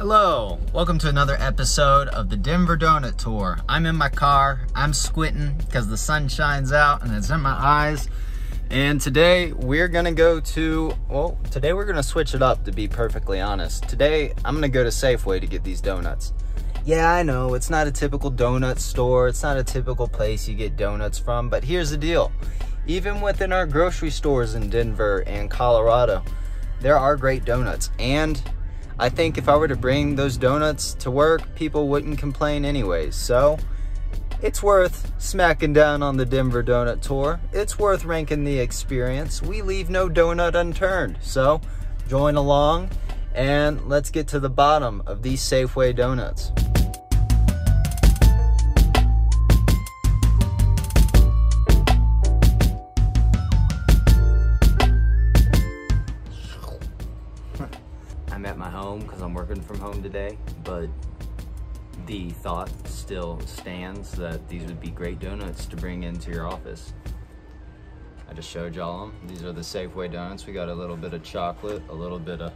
Hello, welcome to another episode of the Denver Donut Tour. I'm in my car, I'm squinting because the sun shines out and it's in my eyes. And today we're gonna go to, today we're gonna switch it up, to be perfectly honest. Today I'm gonna go to Safeway to get these donuts. Yeah, I know, it's not a typical donut store, it's not a typical place you get donuts from, but here's the deal. Even within our grocery stores in Denver and Colorado, there are great donuts. And I think if I were to bring those donuts to work, people wouldn't complain anyways. So it's worth smacking down on the Denver Donut Tour. It's worth ranking the experience. We leave no donut unturned. So join along and let's get to the bottom of these Safeway donuts. I'm at my home because I'm working from home today, but the thought still stands that these would be great donuts to bring into your office. I just showed y'all them. These are the Safeway donuts. We got a little bit of chocolate, a little bit of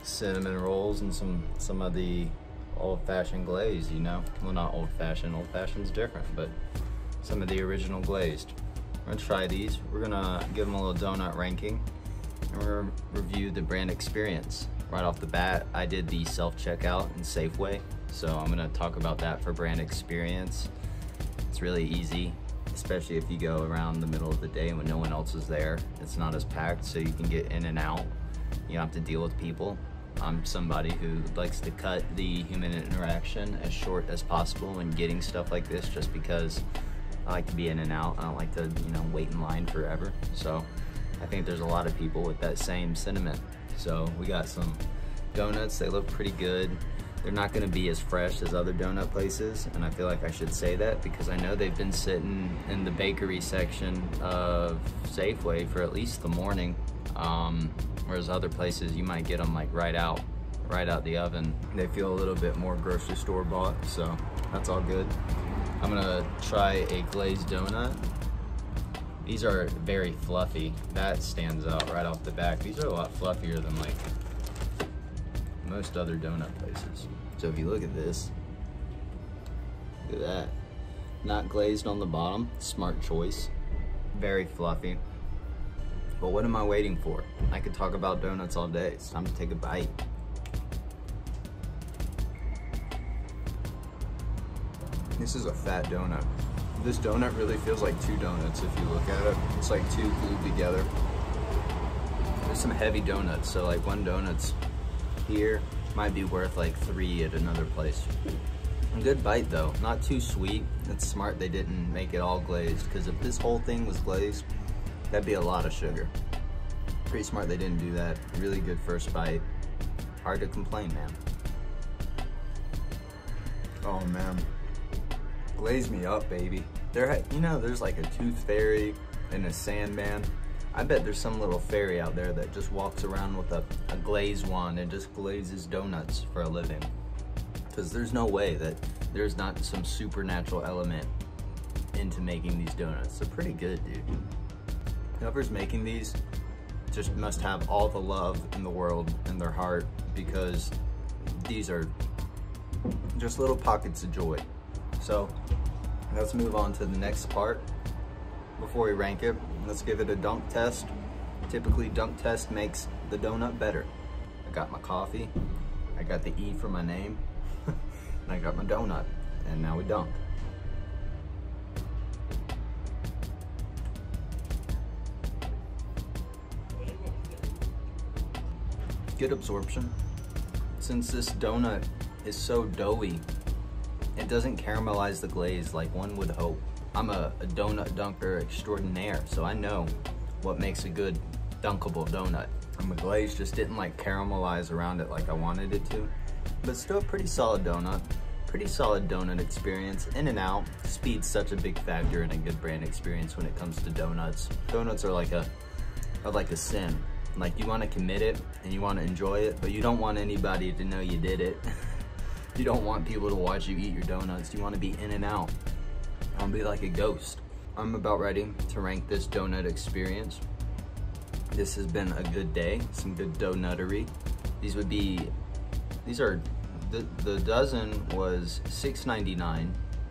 cinnamon rolls, and some of the old-fashioned glaze, you know? Well, not old-fashioned. Old-fashioned's different, but some of the original glazed. We're gonna try these. We're gonna give them a little donut ranking. And we're gonna review the brand experience. Right off the bat, I did the self-checkout in Safeway, so I'm gonna talk about that for brand experience. It's really easy, especially if you go around the middle of the day when no one else is there. It's not as packed, so you can get in and out. You don't have to deal with people. I'm somebody who likes to cut the human interaction as short as possible when getting stuff like this, just because I like to be in and out. I don't like to, wait in line forever. So I think there's a lot of people with that same sentiment. So we got some donuts. They look pretty good. They're not gonna be as fresh as other donut places, and I feel like I should say that because I know they've been sitting in the bakery section of Safeway for at least the morning, whereas other places you might get them like right out the oven. They feel a little bit more grocery store bought, so that's all good. I'm gonna try a glazed donut. These are very fluffy. That stands out right off the back. These are a lot fluffier than like most other donut places. So if you look at this, look at that. Not glazed on the bottom, smart choice. Very fluffy. But what am I waiting for? I could talk about donuts all day. It's time to take a bite. This is a fat donut. This donut really feels like two donuts if you look at it. It's like two glued together. There's some heavy donuts, so like one donut's here might be worth like 3 at another place. A good bite though, not too sweet. It's smart they didn't make it all glazed, because if this whole thing was glazed, that'd be a lot of sugar. Pretty smart they didn't do that. Really good first bite. Hard to complain, man. Oh man. Glaze me up, baby. There's like a tooth fairy and a Sandman. I bet there's some little fairy out there that just walks around with a glaze wand and just glazes donuts for a living. Because there's no way that there's not some supernatural element into making these donuts. They're pretty good, dude. Whoever's making these just must have all the love in the world in their heart, because these are just little pockets of joy. So let's move on to the next part. Before we rank it, let's give it a dunk test. Typically, dunk test makes the donut better. I got my coffee, I got the E for my name, and I got my donut, and now we dunk. Good absorption. Since this donut is so doughy, it doesn't caramelize the glaze like one would hope. I'm a donut dunker extraordinaire, so I know what makes a good dunkable donut. And the glaze just didn't like caramelize around it like I wanted it to. But still a pretty solid donut. Pretty solid donut experience. In and out. Speed's such a big factor in a good brand experience when it comes to donuts. Donuts are like a sin. Like, you want to commit it and you want to enjoy it, but you don't want anybody to know you did it. You don't want people to watch you eat your donuts. You want to be in and out. I'll be like a ghost. I'm about ready to rank this donut experience. This has been a good day, some good donuttery. These would be These are, the dozen was $6.99,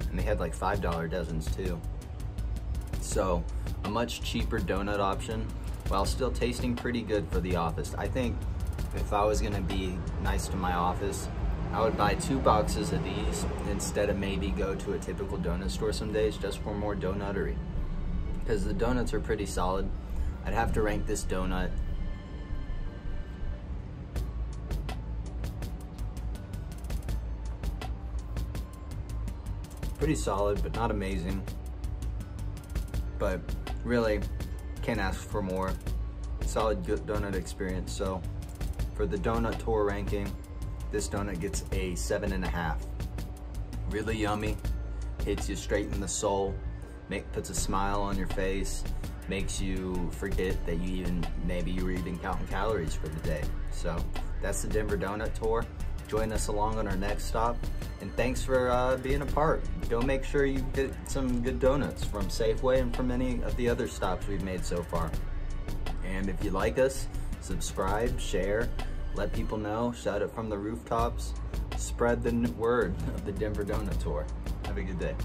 and they had like $5 dozens too. So a much cheaper donut option while still tasting pretty good for the office. I think if I was gonna be nice to my office, I would buy 2 boxes of these instead of maybe go to a typical donut store some days just for more donuttery. Because the donuts are pretty solid. I'd have to rank this donut pretty solid, but not amazing. But really, can't ask for more. Solid good donut experience. So for the donut tour ranking, this donut gets a 7.5. Really yummy, hits you straight in the soul, puts a smile on your face, makes you forget that maybe you were even counting calories for the day. So that's the Denver Donut Tour. Join us along on our next stop, and thanks for being a part. Go make sure you get some good donuts from Safeway and from any of the other stops we've made so far. And if you like us, subscribe, share, let people know, shout it from the rooftops, spread the word of the Denver Donut Tour. Have a good day.